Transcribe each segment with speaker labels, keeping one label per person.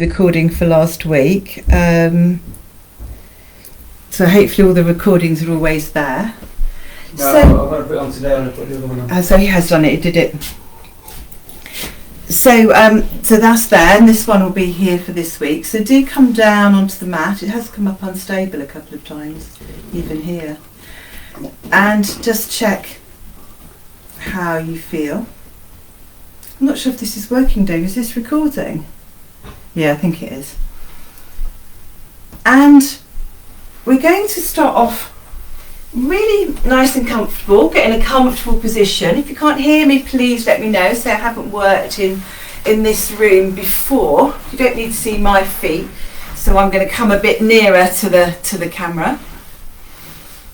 Speaker 1: recording for last week. So hopefully all the recordings are always there.
Speaker 2: No, I'm going to put it on today and I'll put the other one on.
Speaker 1: So he has done it, he did it. So that's there, and this one will be here for this week. So do come down onto the mat. It has come up unstable a couple of times, even here. And just check how you feel. I'm not sure if this is working, Dave. Is this recording? Yeah, I think it is. And we're going to start off really nice and comfortable, get in a comfortable position. If you can't hear me, please let me know. So I haven't worked in this room before. You don't need to see my feet. So I'm going to come a bit nearer to the camera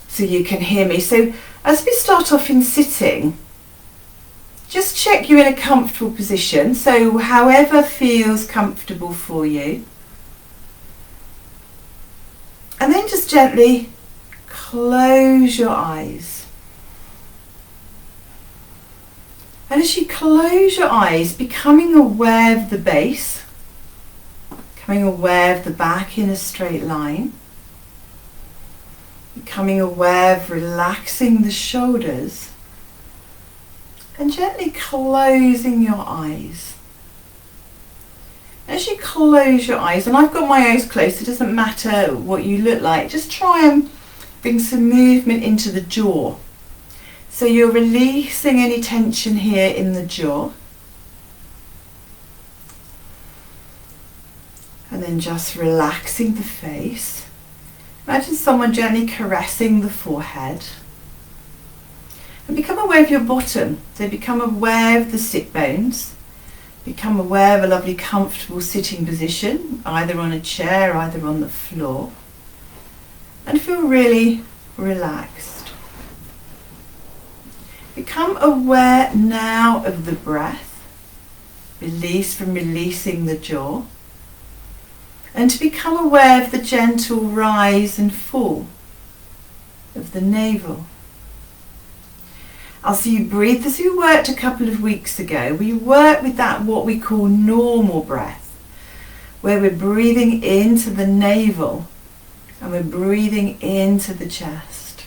Speaker 1: so you can hear me. So as we start off in sitting, just check you're in a comfortable position. So however feels comfortable for you. And then just gently close your eyes. And as you close your eyes, becoming aware of the base, becoming aware of the back in a straight line, becoming aware of relaxing the shoulders, and gently closing your eyes. As you close your eyes, and I've got my eyes closed, it doesn't matter what you look like, just try and bring some movement into the jaw. So you're releasing any tension here in the jaw. And then just relaxing the face. Imagine someone gently caressing the forehead. And become aware of your bottom. So become aware of the sit bones. Become aware of a lovely comfortable sitting position, either on a chair, either on the floor. And feel really relaxed. Become aware now of the breath. Release from releasing the jaw. And to become aware of the gentle rise and fall of the navel. As you breathe, as we worked a couple of weeks ago, we work with that what we call normal breath, where we're breathing into the navel and we're breathing into the chest.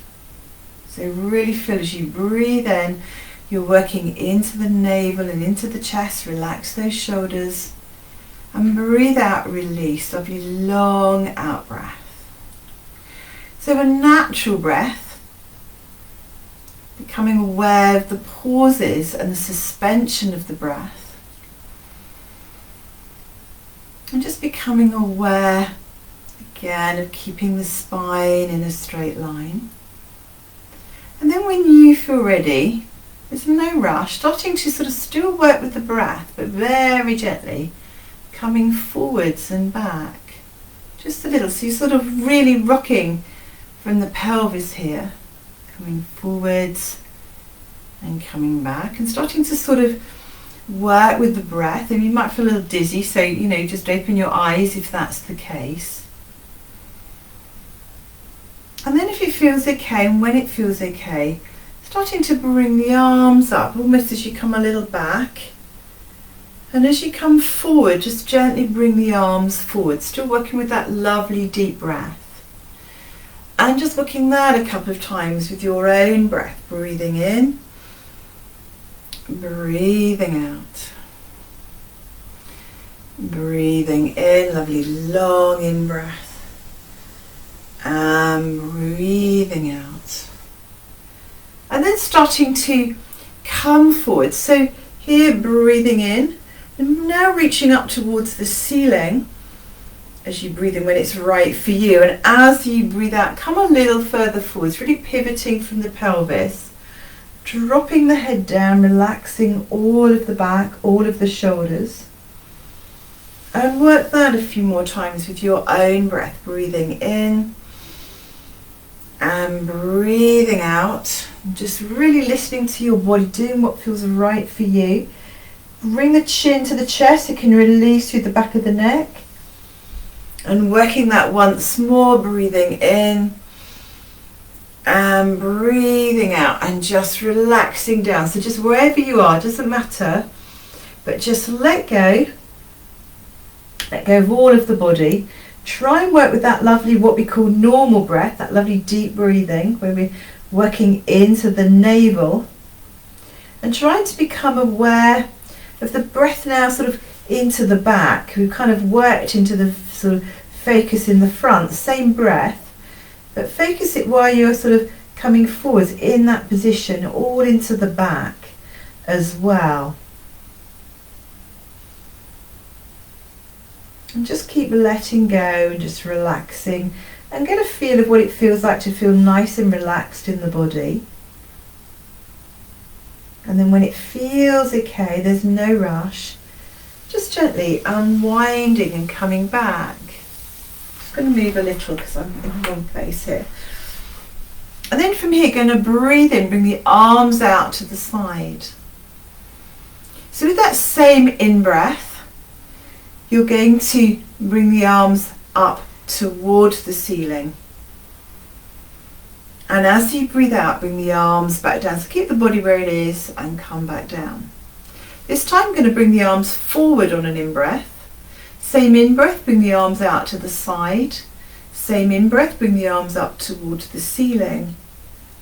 Speaker 1: So really feel as you breathe in, you're working into the navel and into the chest. Relax those shoulders and breathe out, release. Lovely long out breath. So a natural breath, becoming aware of the pauses and the suspension of the breath. And just becoming aware again of keeping the spine in a straight line. And then when you feel ready, there's no rush, starting to sort of still work with the breath, but very gently coming forwards and back. Just a little, so you're sort of really rocking from the pelvis here. Coming forwards and coming back and starting to sort of work with the breath. And you might feel a little dizzy, so just open your eyes if that's the case. And then if it feels okay, and when it feels okay, starting to bring the arms up almost as you come a little back. And as you come forward, just gently bring the arms forward, still working with that lovely deep breath. And just looking that a couple of times with your own breath. Breathing in, breathing out. Breathing in, lovely long in breath. And breathing out. And then starting to come forward. So here, breathing in, and now reaching up towards the ceiling. As you breathe in when it's right for you, and as you breathe out, come a little further forwards, really pivoting from the pelvis, dropping the head down, relaxing all of the back, all of the shoulders, and work that a few more times with your own breath, breathing in and breathing out, just really listening to your body, doing what feels right for you. Bring the chin to the chest, you can release through the back of the neck. And working that once more, breathing in and breathing out and just relaxing down. So just wherever you are, doesn't matter, but just let go Let go of all of the body. Try and work with that lovely, what we call normal breath, that lovely deep breathing, where we're working into the navel. And trying to become aware of the breath now sort of into the back. We've kind of worked into the sort of focus in the front, same breath, but focus it while you're sort of coming forwards in that position, all into the back as well. And just keep letting go and just relaxing and get a feel of what it feels like to feel nice and relaxed in the body. And then when it feels okay, there's no rush, just gently unwinding and coming back. Just going to move a little because I'm in the wrong place here. And then from here, going to breathe in, bring the arms out to the side. So with that same in-breath, you're going to bring the arms up toward the ceiling. And as you breathe out, bring the arms back down. So keep the body where it is and come back down. This time I'm going to bring the arms forward on an in-breath. Same in-breath, bring the arms out to the side. Same in-breath, bring the arms up towards the ceiling.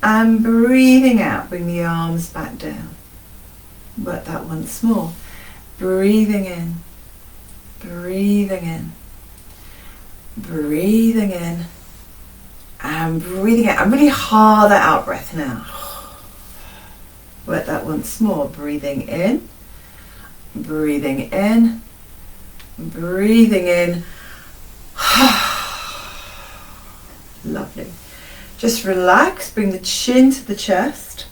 Speaker 1: And breathing out, bring the arms back down. Work that once more. Breathing in. Breathing in, breathing in, and breathing out. And really hard that out breath now. Work that once more. Breathing in, breathing in, breathing in. Lovely. Just relax, bring the chin to the chest.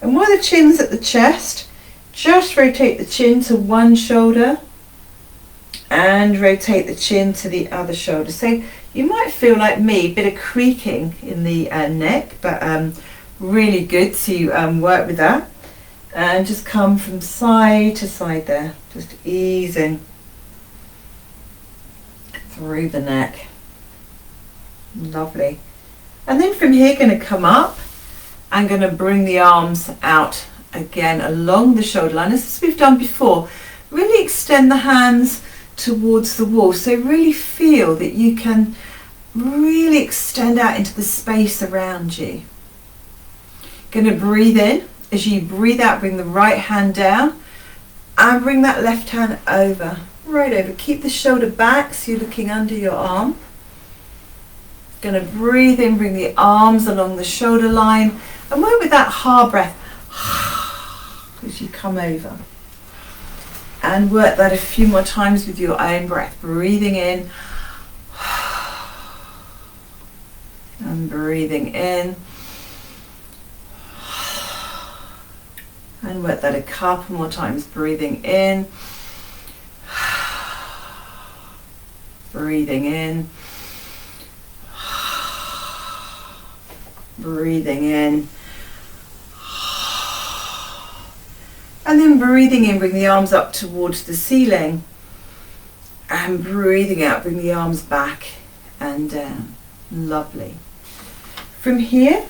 Speaker 1: And while the chin's at the chest, just rotate the chin to one shoulder and rotate the chin to the other shoulder. So you might feel like me, a bit of creaking in the neck, but really good to work with that. And just come from side to side there, just easing through the neck. Lovely. And then from here, going to come up and going to bring the arms out again along the shoulder line, as we've done before. Really extend the hands towards the wall, so really feel that you can really extend out into the space around you. Going to breathe in. As you breathe out, bring the right hand down and bring that left hand over, right over. Keep the shoulder back so you're looking under your arm. Going to breathe in, bring the arms along the shoulder line and work with that hard breath as you come over. And work that a few more times with your own breath. Breathing in and breathing in. And work that a couple more times. Breathing in. Breathing in. Breathing in. And then breathing in, bring the arms up towards the ceiling. And breathing out, bring the arms back and down. Lovely. From here,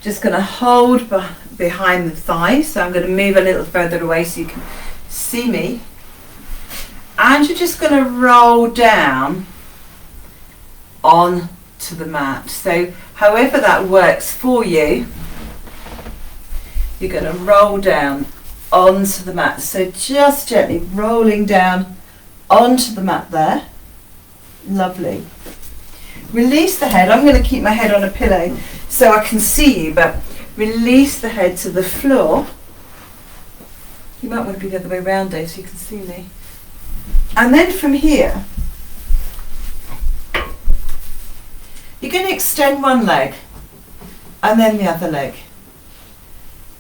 Speaker 1: just going to hold behind the thigh. So I'm going to move a little further away so you can see me. And you're just going to roll down on to the mat. So however that works for you, you're going to roll down onto the mat. So just gently rolling down onto the mat there. Lovely. Release the head. I'm going to keep my head on a pillow so I can see you, but release the head to the floor. You might want to be the other way around, Dave, so you can see me. And then from here, you're going to extend one leg and then the other leg.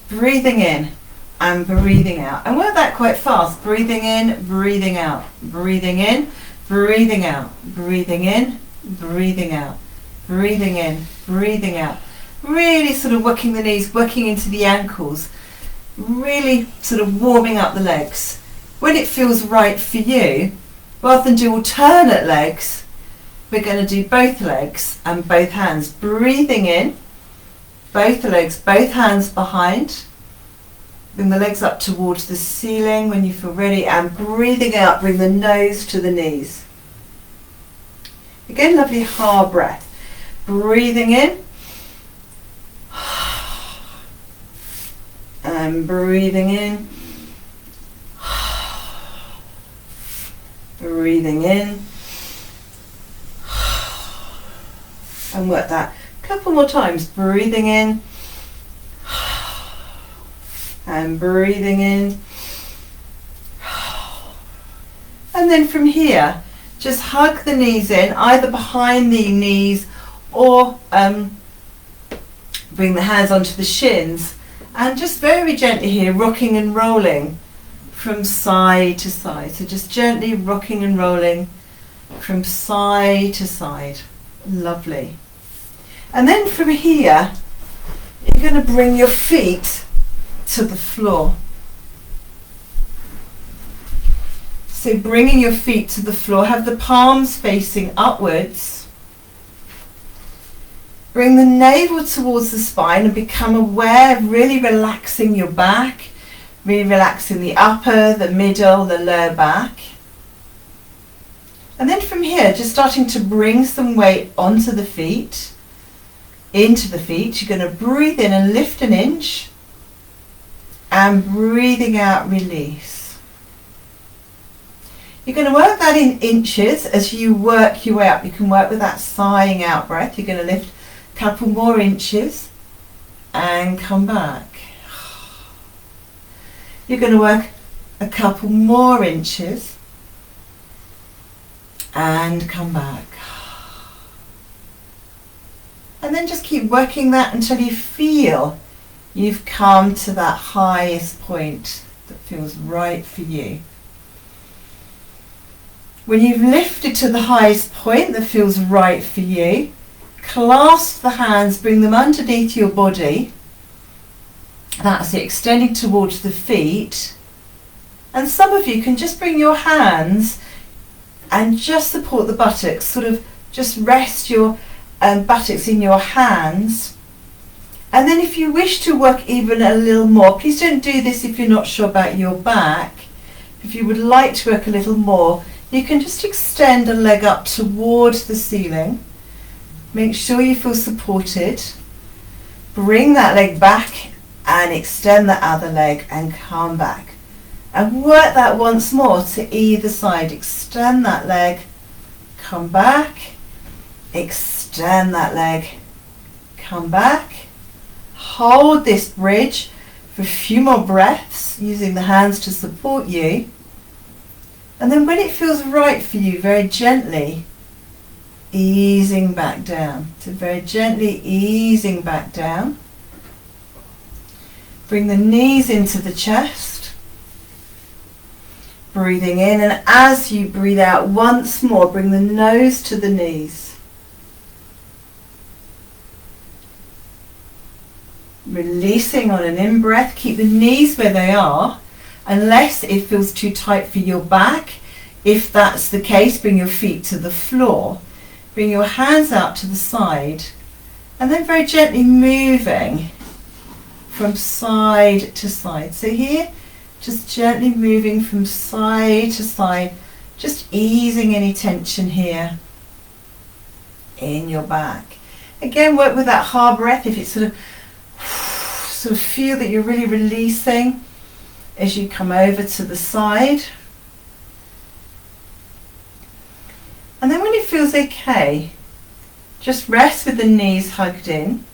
Speaker 1: Breathing in and breathing out. And work that quite fast. Breathing in, breathing out. Breathing in, breathing out. Breathing in, breathing out. Breathing in, breathing out. Really sort of working the knees, working into the ankles. Really sort of warming up the legs. When it feels right for you, rather than do alternate legs, we're going to do both legs and both hands. Breathing in, both legs, both hands behind. Bring the legs up towards the ceiling when you feel ready, and breathing out, bring the nose to the knees. Again, lovely hard breath. Breathing in and breathing in, breathing in, and work that a couple more times. Breathing in and breathing in, and then from here just hug the knees in, either behind the knees or bring the hands onto the shins, and just very gently here rocking and rolling from side to side. So just gently rocking and rolling from side to side. Lovely. And then from here you're going to bring your feet to the floor. So bringing your feet to the floor, have the palms facing upwards. Bring the navel towards the spine and become aware of really relaxing your back, really relaxing the upper, the middle, the lower back. And then from here, just starting to bring some weight onto the feet, into the feet. You're going to breathe in and lift an inch, and breathing out, release. You're going to work that in inches as you work your way up. You can work with that sighing out breath. You're going to lift a couple more inches and come back. You're going to work a couple more inches and come back. And then just keep working that until you feel you've come to that highest point that feels right for you. When you've lifted to the highest point that feels right for you, clasp the hands, bring them underneath your body. That's it, extending towards the feet. And some of you can just bring your hands and just support the buttocks, sort of just rest your buttocks in your hands. And then if you wish to work even a little more, please don't do this if you're not sure about your back. If you would like to work a little more, you can just extend a leg up towards the ceiling. Make sure you feel supported. Bring that leg back and extend the other leg and come back. And work that once more to either side. Extend that leg, come back, extend that leg, come back. Hold this bridge for a few more breaths, using the hands to support you. And then when it feels right for you, very gently easing back down. So very gently easing back down. Bring the knees into the chest. Breathing in, and as you breathe out once more, bring the nose to the knees. Releasing on an in-breath. Keep the knees where they are, unless it feels too tight for your back. If that's the case, bring your feet to the floor. Bring your hands out to the side, and then very gently moving from side to side. So here, just gently moving from side to side, just easing any tension here in your back. Again, work with that hard breath. If it's sort of feel that you're really releasing as you come over to the side. And then when it feels okay, just rest with the knees hugged in.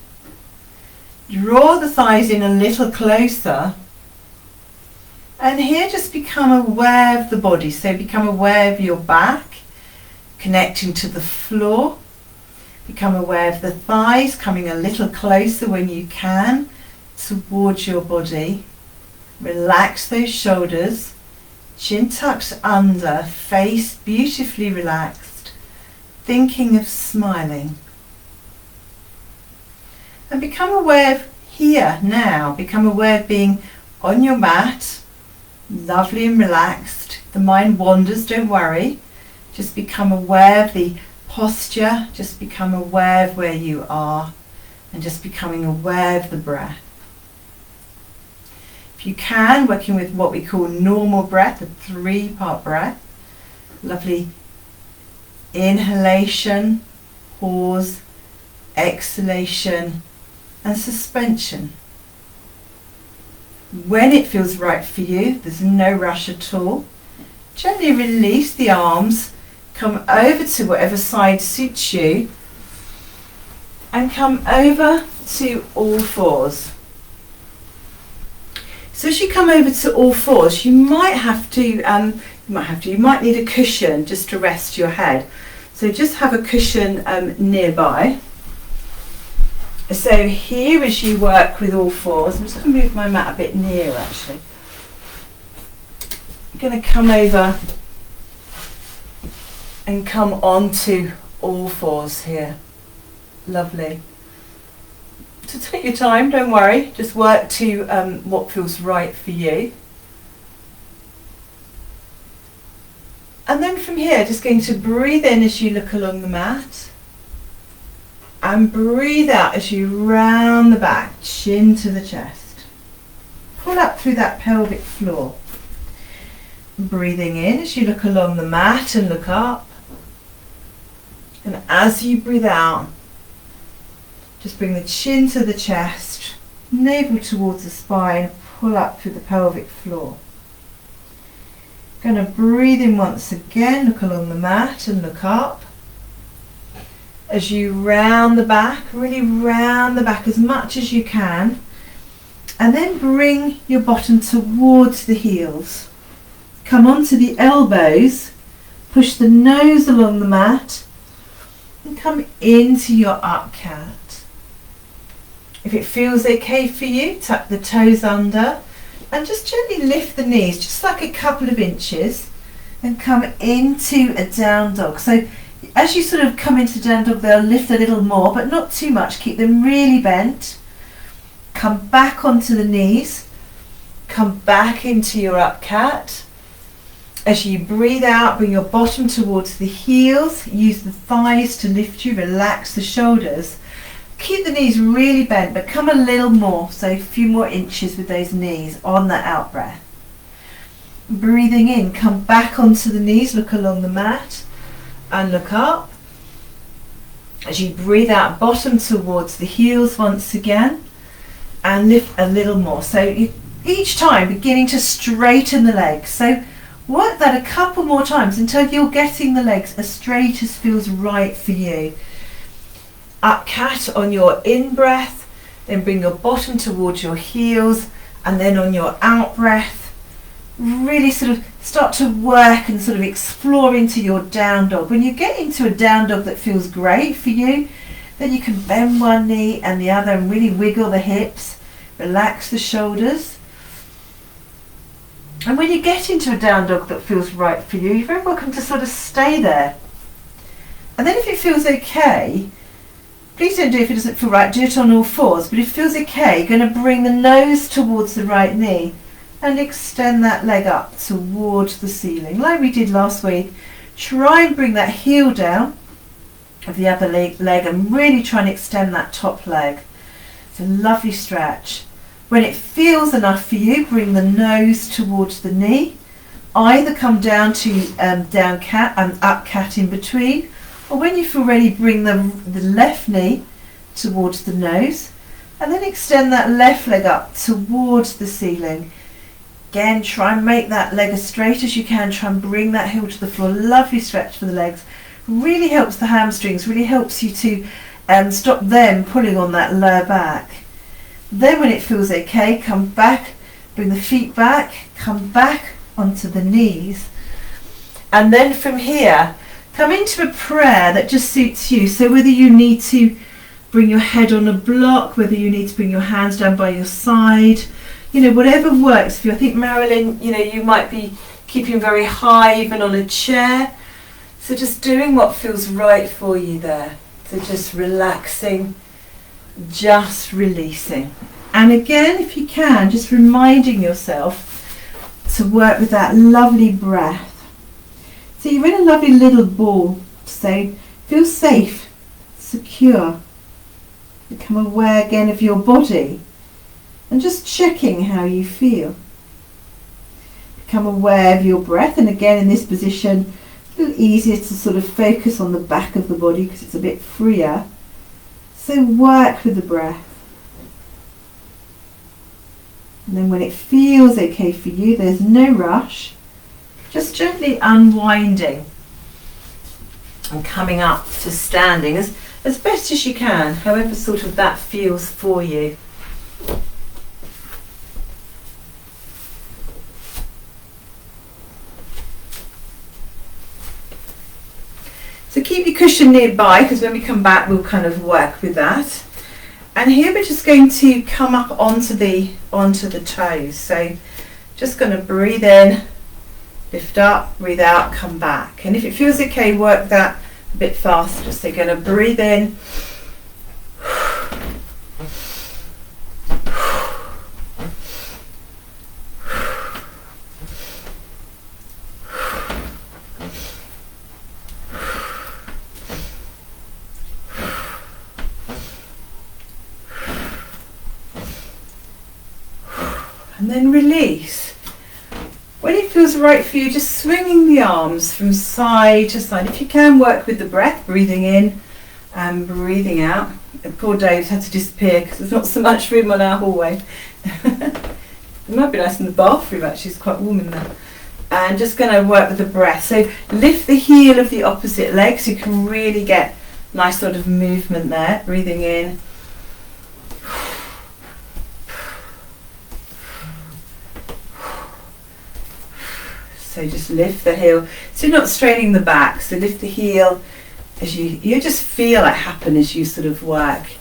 Speaker 1: Draw the thighs in a little closer. And here just become aware of the body. So become aware of your back, connecting to the floor. Become aware of the thighs, coming a little closer when you can towards your body. Relax those shoulders, chin tucked under, face beautifully relaxed, thinking of smiling. And become aware of here now. Become aware of being on your mat, lovely and relaxed. If the mind wanders, don't worry. Just become aware of the posture, just become aware of where you are, and just becoming aware of the breath. If If you can, working with what we call normal breath, a 3-part breath. Lovely inhalation, pause, exhalation, and suspension. When it feels right for you, there's no rush at all. Gently release the arms, come over to whatever side suits you, and come over to all fours. So as you come over to all fours, you might need a cushion just to rest your head. So just have a cushion nearby. So here, as you work with all fours, I'm just going to move my mat a bit nearer actually. I'm going to come over and come onto all fours here. Lovely. So take your time, don't worry, just work to what feels right for you. And then from here, just going to breathe in as you look along the mat. And breathe out as you round the back, chin to the chest. Pull up through that pelvic floor. Breathing in as you look along the mat and look up. And as you breathe out, just bring the chin to the chest, navel towards the spine, pull up through the pelvic floor. Going to breathe in once again, look along the mat and look up. As you round the back, really round the back as much as you can, and then bring your bottom towards the heels. Come onto the elbows, push the nose along the mat, and come into your up cat. If it feels okay for you, tuck the toes under and just gently lift the knees, just like a couple of inches, and come into a down dog. So as you sort of come into down dog, they'll lift a little more, but not too much. Keep them really bent. Come back onto the knees. Come back into your up cat. As you breathe out, bring your bottom towards the heels. Use the thighs to lift you. Relax the shoulders. Keep the knees really bent, but come a little more, so a few more inches with those knees on that out breath. Breathing in, come back onto the knees, look along the mat and look up. As you breathe out, bottom towards the heels once again, and lift a little more. So each time beginning to straighten the legs. So work that a couple more times until you're getting the legs as straight as feels right for you. Up cat on your in breath, then bring your bottom towards your heels, and then on your out breath, really sort of start to work and sort of explore into your down dog. When you get into a down dog that feels great for you, then you can bend one knee and the other and really wiggle the hips, relax the shoulders. And when you get into a down dog that feels right for you, you're very welcome to sort of stay there. And then if it feels okay, please don't do it if it doesn't feel right, do it on all fours, but if it feels okay, you're going to bring the nose towards the right knee and extend that leg up towards the ceiling, like we did last week. Try and bring that heel down of the other leg and really try and extend that top leg. It's a lovely stretch. When it feels enough for you, bring the nose towards the knee. Either come down to down cat and up cat in between, or when you feel ready, bring the left knee towards the nose and then extend that left leg up towards the ceiling. Again, try and make that leg as straight as you can. Try and bring that heel to the floor. Lovely stretch for the legs. Really helps the hamstrings, really helps you to stop them pulling on that lower back. Then when it feels okay, come back, bring the feet back, come back onto the knees. And then from here, come into a prayer that just suits you. So whether you need to bring your head on a block, whether you need to bring your hands down by your side, whatever works for you. I think Marilyn, you might be keeping very high even on a chair. So just doing what feels right for you there. So just relaxing, just releasing. And again, if you can, just reminding yourself to work with that lovely breath. So you're in a lovely little ball, so feel safe, secure. Become aware again of your body. and just checking how you feel. Become aware of your breath, and again in this position, a little easier to sort of focus on the back of the body because it's a bit freer. So work with the breath. And then when it feels okay for you, there's no rush, just gently unwinding and coming up to standing as best as you can, however sort of that feels for you. So keep your cushion nearby, because when we come back we'll kind of work with that. And here we're just going to come up onto the toes. So just going to breathe in, lift up, breathe out, come back. And if it feels okay, work that a bit faster. So you're going to breathe in, and then release. When it feels right for you, just swinging the arms from side to side. If you can, work with the breath, breathing in and breathing out. And poor Dave's had to disappear because there's not so much room on our hallway. It might be nice in the bathroom actually, it's quite warm in there. And just going to work with the breath. So lift the heel of the opposite leg so you can really get nice sort of movement there. Breathing in. So just lift the heel. So you're not straining the back. So lift the heel as you just feel it happen as you sort of work.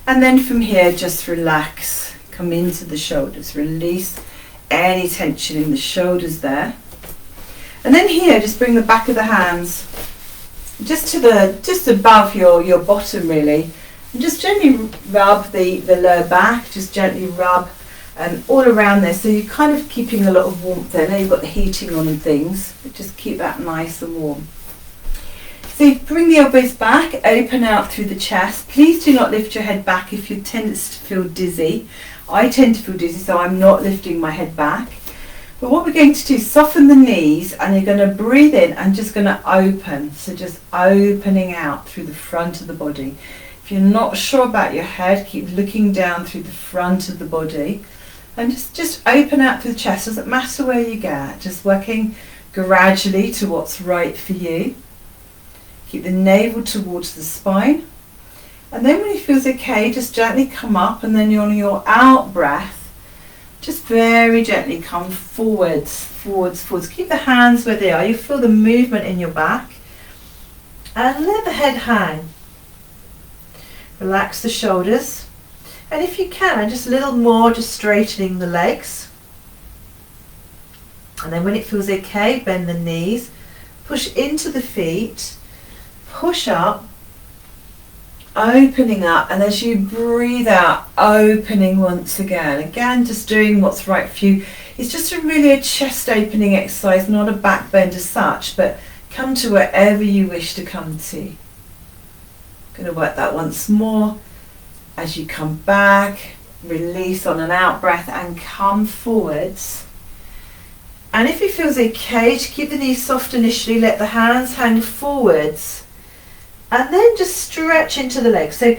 Speaker 1: And then from here, just relax. Come into the shoulders. Release any tension in the shoulders there. And then here, just bring the back of the hands just above your bottom really. And just gently rub the lower back. Just gently rub all around there, so you're kind of keeping a lot of warmth there. Now you've got the heating on and things, but just keep that nice and warm. So you bring the elbows back, open out through the chest. Please do not lift your head back if you tend to feel dizzy. I tend to feel dizzy, so I'm not lifting my head back. But what we're going to do is soften the knees, and you're going to breathe in and just going to open. So just opening out through the front of the body. If you're not sure about your head, keep looking down through the front of the body. And just open out through the chest. Doesn't matter where you get. Just working gradually to what's right for you. Keep the navel towards the spine. And then when it feels okay, just gently come up, and then on your out breath, just very gently come forwards, forwards, forwards. Keep the hands where they are. You feel the movement in your back. And let the head hang. Relax the shoulders. And if you can, just a little more, just straightening the legs. And then when it feels okay, bend the knees, push into the feet, push up, opening up, and as you breathe out, opening once again. Again, just doing what's right for you. It's just really a chest opening exercise, not a back bend as such, but come to wherever you wish to come to. Going to work that once more. As you come back, release on an out breath and come forwards. And if it feels okay, to keep the knees soft initially, let the hands hang forwards. And then just stretch into the legs. So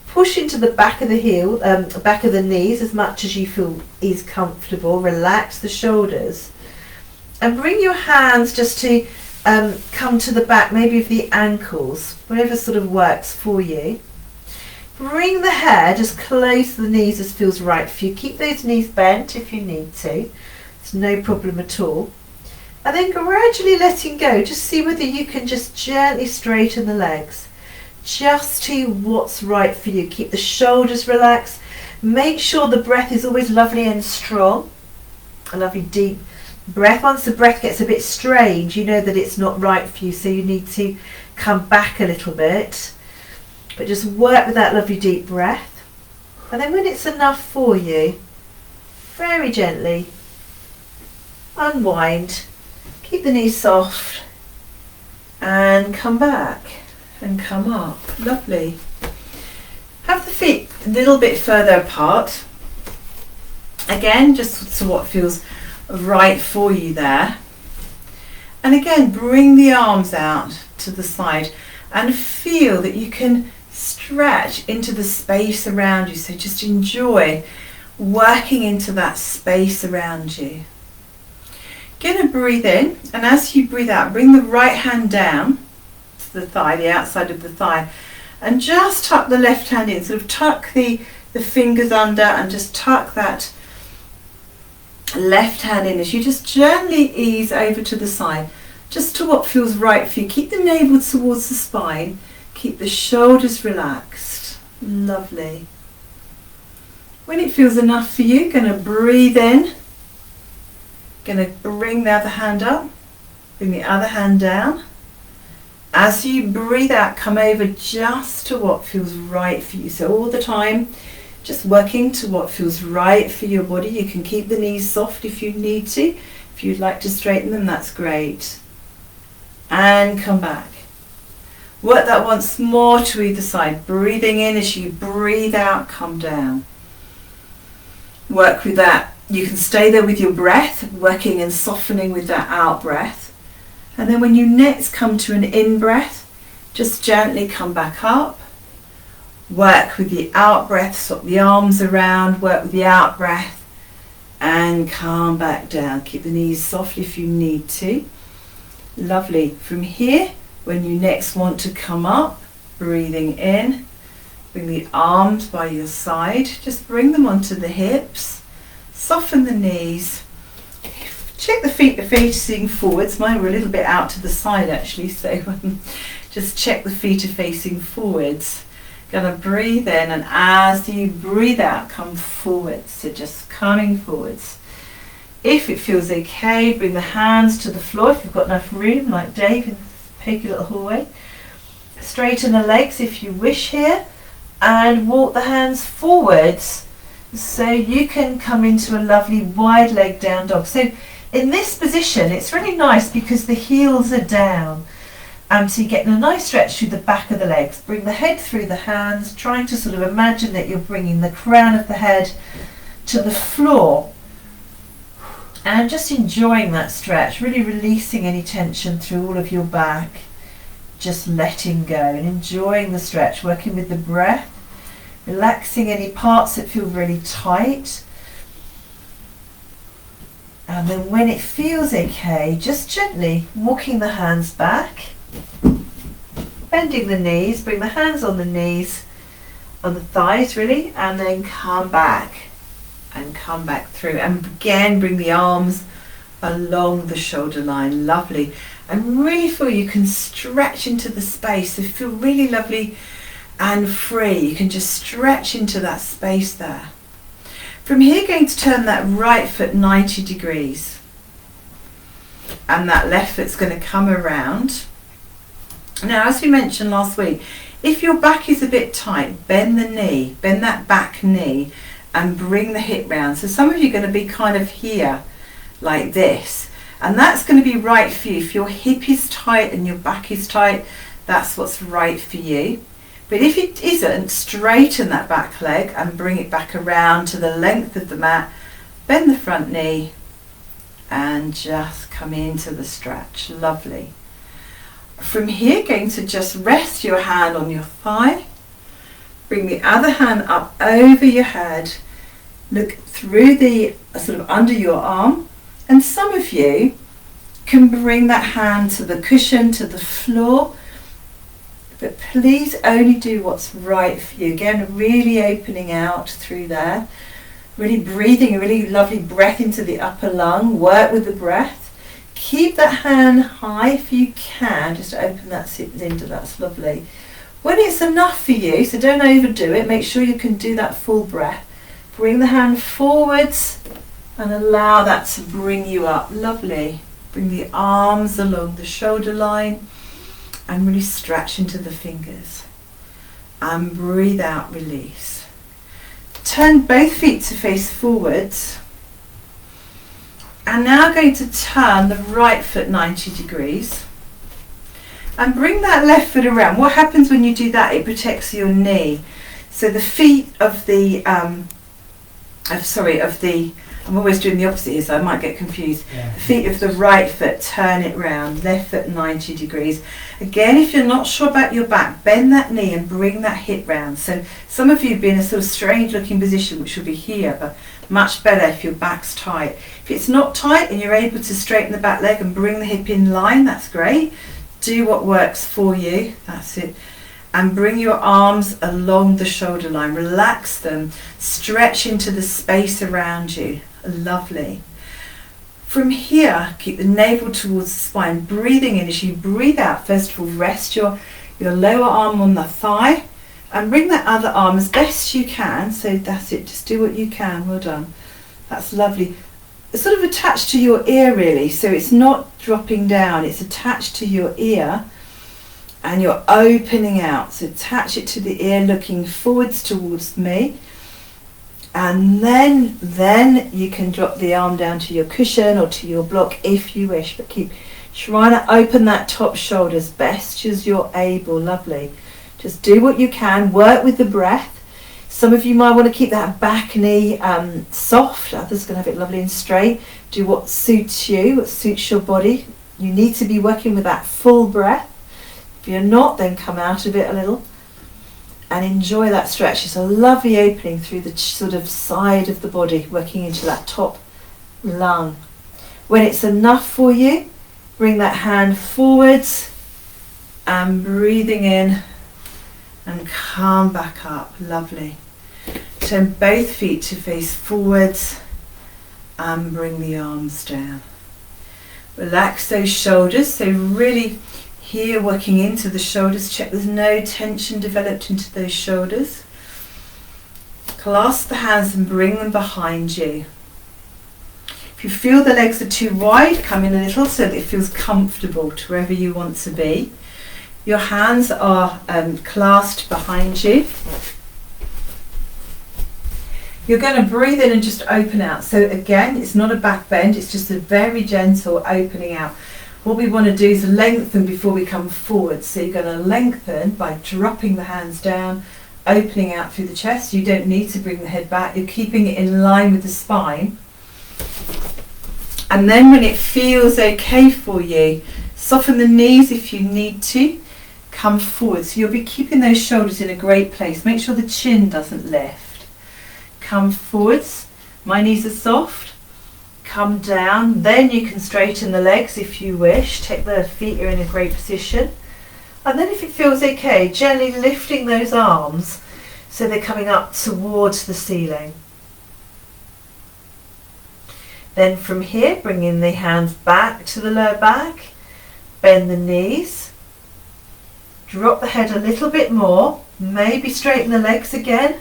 Speaker 1: push into the back of the heel, back of the knees as much as you feel is comfortable. Relax the shoulders. And bring your hands just to come to the back, maybe of the ankles, whatever sort of works for you. Bring the hair just close to the knees as feels right for you. Keep those knees bent if you need to. It's no problem at all. And then gradually letting go. Just see whether you can just gently straighten the legs. Just to what's right for you. Keep the shoulders relaxed. Make sure the breath is always lovely and strong. A lovely deep breath. Once the breath gets a bit strange, you know that it's not right for you, so you need to come back a little bit. But just work with that lovely deep breath. And then when it's enough for you, very gently unwind, keep the knees soft, and come back and come up. Lovely. Have the feet a little bit further apart. Again, just to what feels right for you there. And again, bring the arms out to the side and feel that you can stretch into the space around you. So just enjoy working into that space around you. Going to breathe in, and as you breathe out, bring the right hand down to the thigh, the outside of the thigh, and just tuck the left hand in. Sort of tuck the fingers under and just tuck that left hand in as you just gently ease over to the side, just to what feels right for you. Keep the navel towards the spine, keep the shoulders relaxed. Lovely. When it feels enough for you, going to breathe in. Going to bring the other hand up, bring the other hand down. As you breathe out, come over just to what feels right for you. So all the time, just working to what feels right for your body. You can keep the knees soft if you need to. If you'd like to straighten them, that's great. And come back. Work that once more to either side. Breathing in as you breathe out, come down. Work with that. You can stay there with your breath, working and softening with that out breath. And then when you next come to an in breath, just gently come back up. Work with the out breath, swap the arms around, work with the out breath, and come back down. Keep the knees soft if you need to. Lovely. From here, when you next want to come up, breathing in, bring the arms by your side, just bring them onto the hips. Soften the knees. Check the feet are facing forwards. Mine were a little bit out to the side actually, so just check the feet are facing forwards. Gonna breathe in, and as you breathe out, come forwards. So just coming forwards. If it feels okay, bring the hands to the floor if you've got enough room, like Dave in the Peggy Little Hallway. Straighten the legs if you wish here, and walk the hands forwards. So you can come into a lovely wide leg down dog. So in this position, it's really nice because the heels are down. So you're getting a nice stretch through the back of the legs. Bring the head through the hands, trying to sort of imagine that you're bringing the crown of the head to the floor. And just enjoying that stretch, really releasing any tension through all of your back. Just letting go and enjoying the stretch, working with the breath. Relaxing any parts that feel really tight. And then when it feels okay, just gently walking the hands back, bending the knees, bring the hands on the knees, on the thighs really, and then come back and come back through. And again, bring the arms along the shoulder line. Lovely. And really feel you can stretch into the space. So feel really lovely and free. You can just stretch into that space there. From here, going to turn that right foot 90 degrees, and that left foot's going to come around. Now, as we mentioned last week, if your back is a bit tight, bend the knee, bend that back knee, and bring the hip round. So some of you are going to be kind of here like this, and that's going to be right for you. If your hip is tight and your back is tight, that's what's right for you. But if it isn't, straighten that back leg and bring it back around to the length of the mat. Bend the front knee and just come into the stretch. Lovely. From here, going to just rest your hand on your thigh. Bring the other hand up over your head. Look through the sort of under your arm. And some of you can bring that hand to the cushion, to the floor. But please only do what's right for you. Again, really opening out through there. Really breathing a really lovely breath into the upper lung. Work with the breath. Keep that hand high if you can. Just open that cylinder. That's lovely. When it's enough for you, so don't overdo it. Make sure you can do that full breath. Bring the hand forwards and allow that to bring you up. Lovely. Bring the arms along the shoulder line. And really stretch into the fingers. And breathe out, release. Turn both feet to face forwards. And now going to turn the right foot 90 degrees. And bring that left foot around. What happens when you do that? It protects your knee. So the feet of the I'm always doing the opposite here, so I might get confused.
Speaker 2: Yeah.
Speaker 1: The feet of the right foot, turn it round, left foot 90 degrees. Again, if you're not sure about your back, bend that knee and bring that hip round. So some of you be in a sort of strange looking position, which will be here, but much better if your back's tight. If it's not tight and you're able to straighten the back leg and bring the hip in line, that's great. Do what works for you, that's it. And bring your arms along the shoulder line, relax them, stretch into the space around you. Lovely. From here, keep the navel towards the spine, breathing in. As you breathe out, first of all, rest your lower arm on the thigh and bring that other arm as best you can. So that's it, just do what you can. Well done. That's lovely. It's sort of attached to your ear really, so it's not dropping down, it's attached to your ear and you're opening out. So attach it to the ear, looking forwards towards me. And then you can drop the arm down to your cushion or to your block if you wish, but keep trying to open that top shoulder as best as you're able. Lovely. Just do what you can, work with the breath. Some of you might want to keep that back knee soft, others are going to have it lovely and straight. Do what suits you, what suits your body. You need to be working with that full breath. If you're not, then come out of it a little. And enjoy that stretch. It's a lovely opening through the sort of side of the body, working into that top lung. When it's enough for you, bring that hand forwards and breathing in and come back up. Lovely. Turn both feet to face forwards and bring the arms down. Relax those shoulders, so really here working into the shoulders, check there's no tension developed into those shoulders. Clasp the hands and bring them behind you. If you feel the legs are too wide, come in a little so that it feels comfortable to wherever you want to be. Your hands are clasped behind you. You're going to breathe in and just open out. So again, it's not a back bend, it's just a very gentle opening out. What we want to do is lengthen before we come forward. So you're going to lengthen by dropping the hands down, opening out through the chest. You don't need to bring the head back. You're keeping it in line with the spine. And then when it feels okay for you, soften the knees if you need to. Come forward. So you'll be keeping those shoulders in a great place. Make sure the chin doesn't lift. Come forwards. My knees are soft. Come down, then you can straighten the legs if you wish. Take the feet are in a great position. And then if it feels okay, gently lifting those arms so they're coming up towards the ceiling. Then from here, bringing the hands back to the lower back, bend the knees, drop the head a little bit more, maybe straighten the legs again,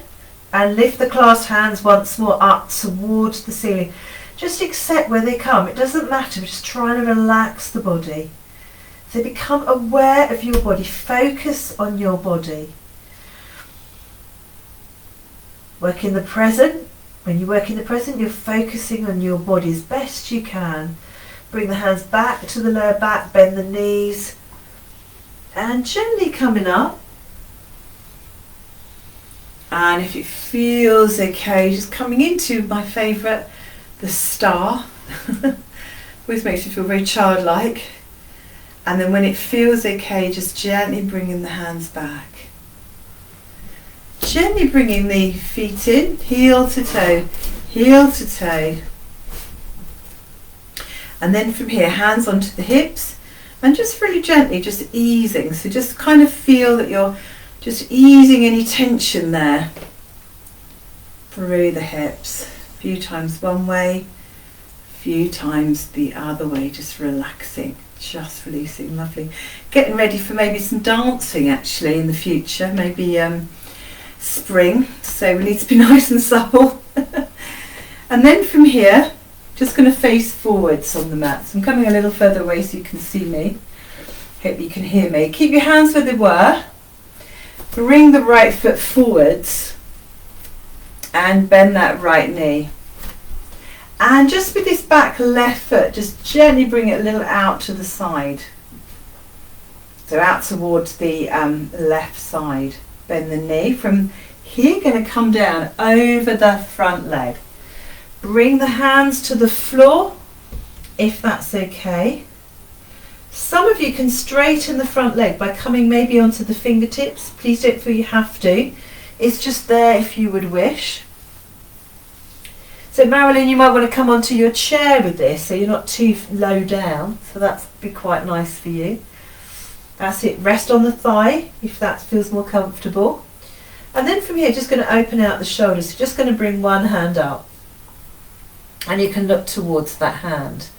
Speaker 1: and lift the clasped hands once more up towards the ceiling. Just accept where they come. It doesn't matter. We're just trying to relax the body. So become aware of your body. Focus on your body. Work in the present. When you work in the present, you're focusing on your body as best you can. Bring the hands back to the lower back. Bend the knees. And gently coming up. And if it feels okay, just coming into my favourite, the star. Always makes you feel very childlike. And then when it feels okay, just gently bringing the hands back. Gently bringing the feet in, heel to toe, heel to toe. And then from here, hands onto the hips. And just really gently, just easing. So just kind of feel that you're just easing any tension there through the hips. A few times one way, a few times the other way, just relaxing, just releasing. Lovely. Getting ready for maybe some dancing actually in the future, maybe spring, so we need to be nice and supple. And then from here, just going to face forwards on the mat. So I'm coming a little further away so you can see me. Hope you can hear me. Keep your hands where they were. Bring the right foot forwards and bend that right knee. And just with this back left foot, just gently bring it a little out to the side. So out towards the left side. Bend the knee. From here, going to come down over the front leg. Bring the hands to the floor, if that's okay. Some of you can straighten the front leg by coming maybe onto the fingertips. Please don't feel you have to. It's just there if you would wish. So Marilyn, you might want to come onto your chair with this so you're not too low down. So that'd be quite nice for you. That's it. Rest on the thigh if that feels more comfortable. And then from here, just going to open out the shoulders. So just going to bring one hand up. And you can look towards that hand.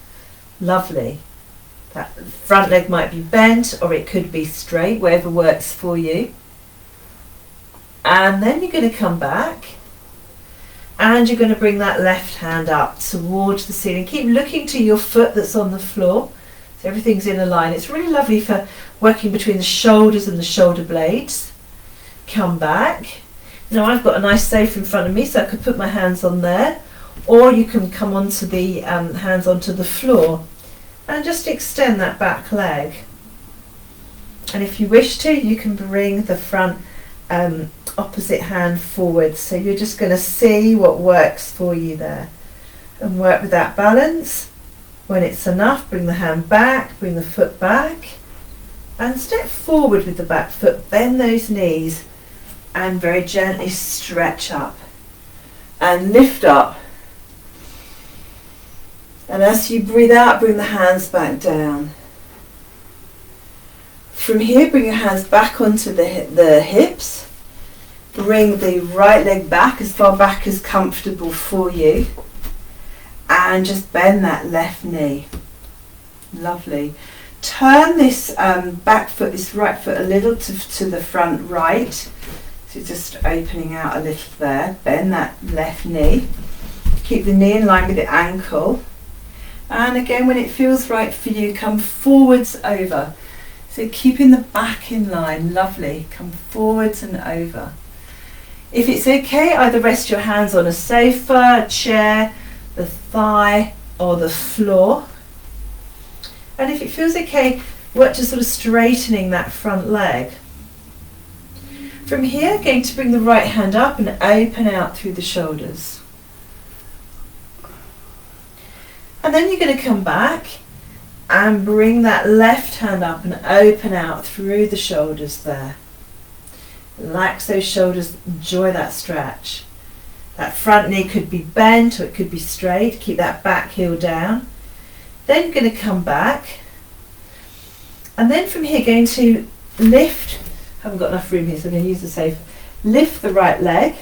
Speaker 1: Lovely. That front leg might be bent or it could be straight, whatever works for you. And then you're going to come back. And you're going to bring that left hand up towards the ceiling. Keep looking to your foot that's on the floor. So everything's in a line. It's really lovely for working between the shoulders and the shoulder blades. Come back. Now I've got a nice sofa in front of me, so I could put my hands on there. Or you can come onto the hands onto the floor. And just extend that back leg. And if you wish to, you can bring the front opposite hand forward. So you're just going to see what works for you there and work with that balance. When it's enough, bring the hand back, bring the foot back and step forward with the back foot. Bend those knees and very gently stretch up and lift up. And as you breathe out, bring the hands back down. From here, bring your hands back onto the hips. Bring the right leg back as far back as comfortable for you. And just bend that left knee. Lovely. Turn this back foot, this right foot a little to the front right. So just opening out a little there. Bend that left knee. Keep the knee in line with the ankle. And again, when it feels right for you, come forwards over. So keeping the back in line, lovely. Come forwards and over. If it's okay, either rest your hands on a sofa, a chair, the thigh or the floor. And if it feels okay, work to sort of straightening that front leg. From here, going to bring the right hand up and open out through the shoulders. And then you're going to come back and bring that left hand up and open out through the shoulders there. Relax those shoulders, enjoy that stretch. That front knee could be bent or it could be straight. Keep that back heel down. Then you're going to come back. And then from here, going to lift. I haven't got enough room here, so I'm going to use the safe. Lift the right leg.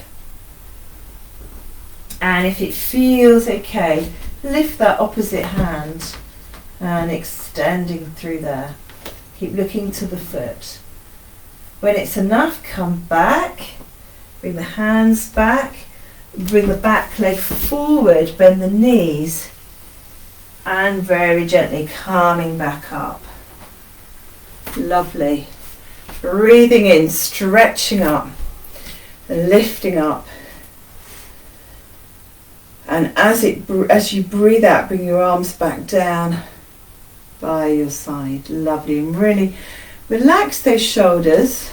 Speaker 1: And if it feels okay, lift that opposite hand and extending through there. Keep looking to the foot. When it's enough, come back. Bring the hands back. Bring the back leg forward, bend the knees, and very gently coming back up. Lovely. Breathing in, stretching up, lifting up. And as you breathe out, bring your arms back down by your side. Lovely. And really relax those shoulders.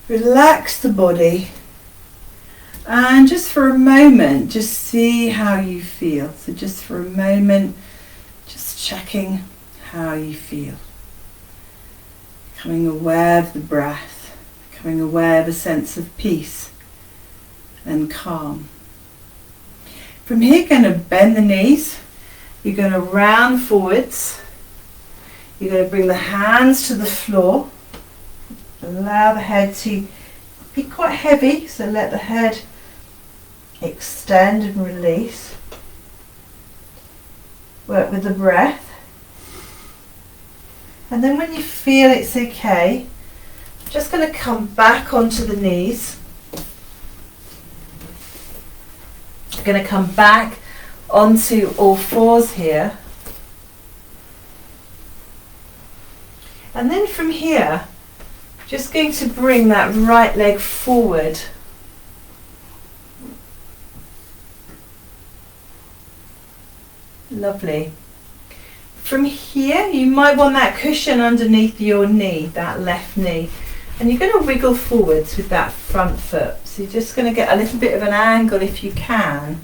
Speaker 1: Relax the body. And just for a moment, just see how you feel. So just for a moment, just checking how you feel. Becoming aware of the breath. Becoming aware of a sense of peace and calm. From here, you're going to bend the knees. You're going to round forwards. You're going to bring the hands to the floor. Allow the head to be quite heavy, so let the head extend and release. Work with the breath. And then when you feel it's okay, just going to come back onto the knees. Going to come back onto all fours here. And then from here, just going to bring that right leg forward. Lovely. From here, you might want that cushion underneath your knee, that left knee. And you're going to wiggle forwards with that front foot. So you're just going to get a little bit of an angle if you can.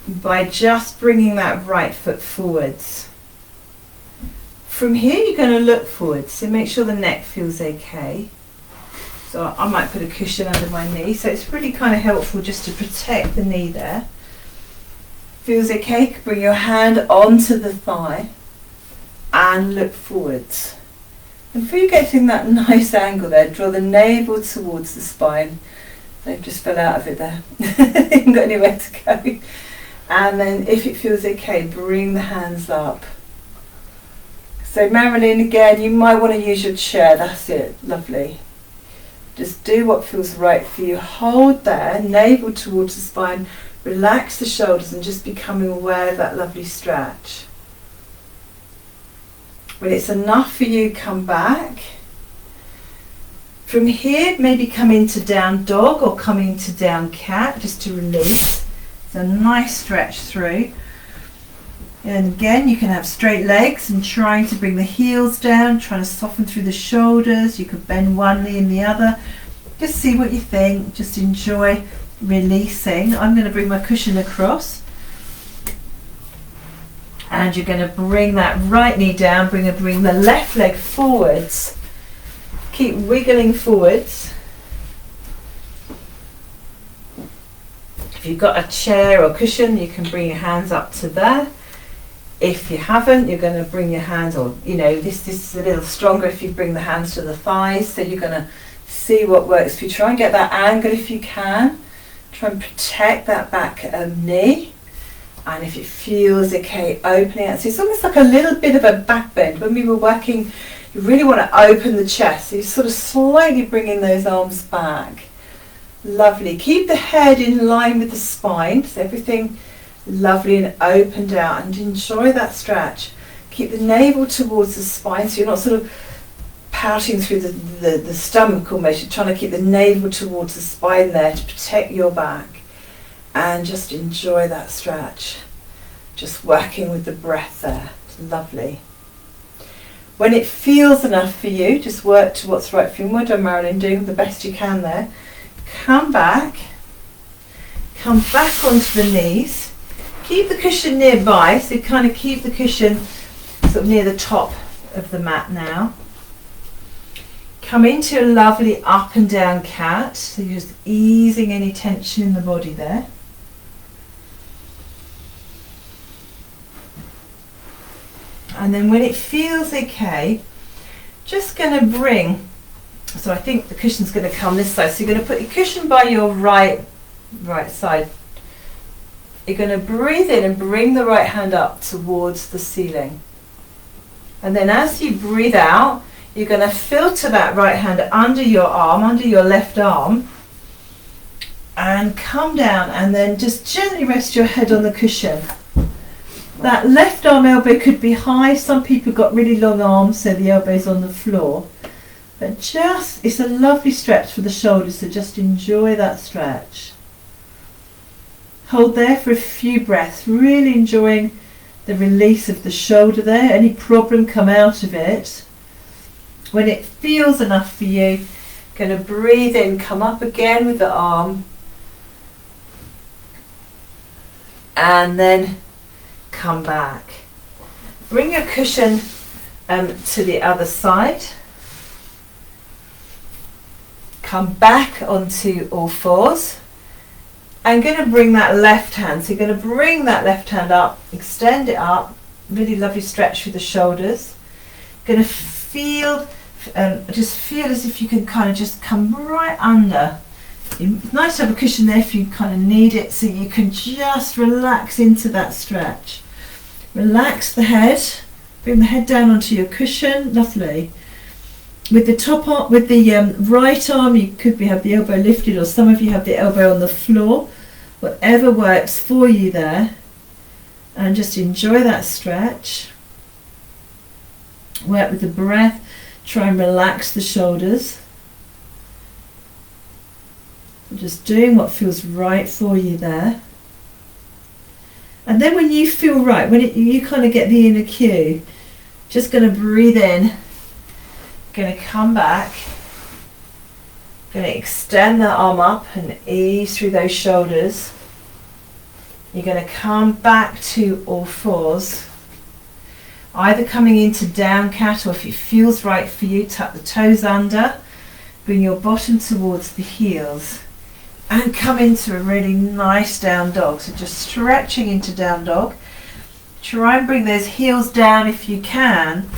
Speaker 1: by just bringing that right foot forwards. From here you're going to look forwards, so make sure the neck feels okay. So I might put a cushion under my knee, so it's really kind of helpful just to protect the knee there. Feels okay, bring your hand onto the thigh and look forwards. And before you get in that nice angle there, draw the navel towards the spine. They just fell out of it there. Haven't got anywhere to go. And then if it feels okay, bring the hands up. So Marilyn, again, you might want to use your chair. That's it. Lovely. Just do what feels right for you. Hold there, navel towards the spine. Relax the shoulders and just becoming aware of that lovely stretch. When it's enough for you, come back. From here, maybe come into down dog or come into down cat, just to release. It's a nice stretch through. And again, you can have straight legs and trying to bring the heels down, trying to soften through the shoulders. You could bend one knee and the other. Just see what you think. Just enjoy releasing. I'm going to bring my cushion across. And you're going to bring that right knee down, bring the left leg forwards. Keep wiggling forwards. If you've got a chair or cushion, you can bring your hands up to there. If you haven't, you're going to bring your hands, or this is a little stronger if you bring the hands to the thighs, so you're going to see what works for you. Try and get that angle if you can. Try and protect that back knee. And if it feels okay, opening out. So it's almost like a little bit of a back bend. When we were working, you really want to open the chest. So you're sort of slightly bringing those arms back. Lovely. Keep the head in line with the spine. So everything lovely and opened out, and enjoy that stretch. Keep the navel towards the spine, so you're not sort of pouting through the stomach almost. You're trying to keep the navel towards the spine there to protect your back, and just enjoy that stretch. Just working with the breath there. It's lovely. When it feels enough for you, just work to what's right for you. Well done, Marilyn, doing the best you can there. Come back onto the knees. Keep the cushion nearby, so kind of keep the cushion sort of near the top of the mat now. Come into a lovely up and down cat, so you're just easing any tension in the body there. And then when it feels okay, just going to bring, so I think the cushion's going to come this side, so you're going to put your cushion by your right side. You're going to breathe in and bring the right hand up towards the ceiling. And then as you breathe out, you're going to filter that right hand under your arm, under your left arm, and come down and then just gently rest your head on the cushion. That left arm elbow could be high. Some people got really long arms, so the elbow's on the floor. But it's a lovely stretch for the shoulders, so just enjoy that stretch. Hold there for a few breaths, really enjoying the release of the shoulder there. Any problem, come out of it. When it feels enough for you, going to breathe in, come up again with the arm, and then come back. Bring your cushion to the other side. Come back onto all fours. I'm going to bring that left hand. So you're going to bring that left hand up, extend it up, really lovely stretch through the shoulders. Going to feel, just feel as if you can kind of just come right under. It's nice to have a cushion there if you kind of need it, so you can just relax into that stretch. Relax the head, bring the head down onto your cushion, lovely. With the top arm, with the right arm, you could have the elbow lifted, or some of you have the elbow on the floor. Whatever works for you there. And just enjoy that stretch. Work with the breath. Try and relax the shoulders. Just doing what feels right for you there. And then when you feel right, when you kind of get the inner cue, just going to breathe in. Going to come back, going to extend the arm up and ease through those shoulders. You're going to come back to all fours, either coming into down cat, or if it feels right for you, tuck the toes under, bring your bottom towards the heels, and come into a really nice down dog. So just stretching into down dog. Try and bring those heels down if you can.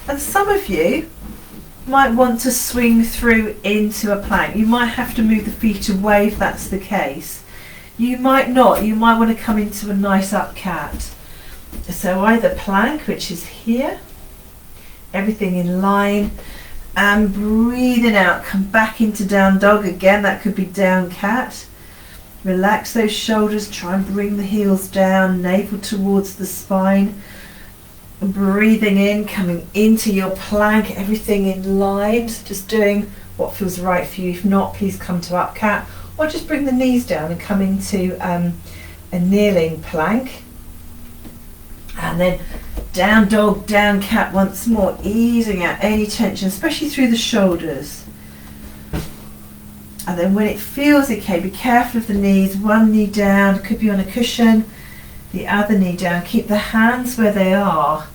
Speaker 1: And some of you might want to swing through into a plank. You might have to move the feet away if that's the case. You might not. You might want to come into a nice up cat. So either plank, which is here, everything in line, and breathing out, come back into down dog again. That could be down cat. Relax those shoulders, try and bring the heels down, navel towards the spine. Breathing in, coming into your plank, everything in line, so just doing what feels right for you. If not, please come to up cat, or just bring the knees down and come into a kneeling plank. And then down dog, down cat once more, easing out any tension, especially through the shoulders. And then when it feels okay, be careful of the knees. One knee down, could be on a cushion, the other knee down. Keep the hands where they are.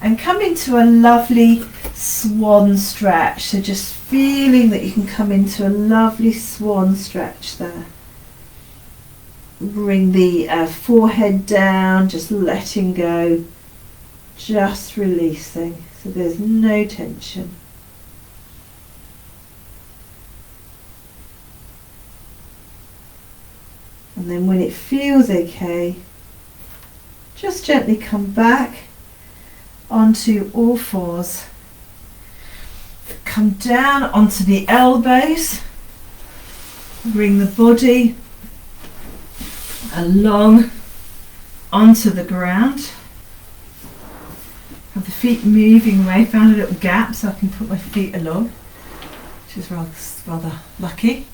Speaker 1: And come into a lovely swan stretch. So just feeling that you can come into a lovely swan stretch there. Bring the forehead down, just letting go, just releasing. So there's no tension. And then when it feels okay, just gently come back onto all fours. Come down onto the elbows. Bring the body along onto the ground. Have the feet moving away. Found a little gap so I can put my feet along, which is rather lucky.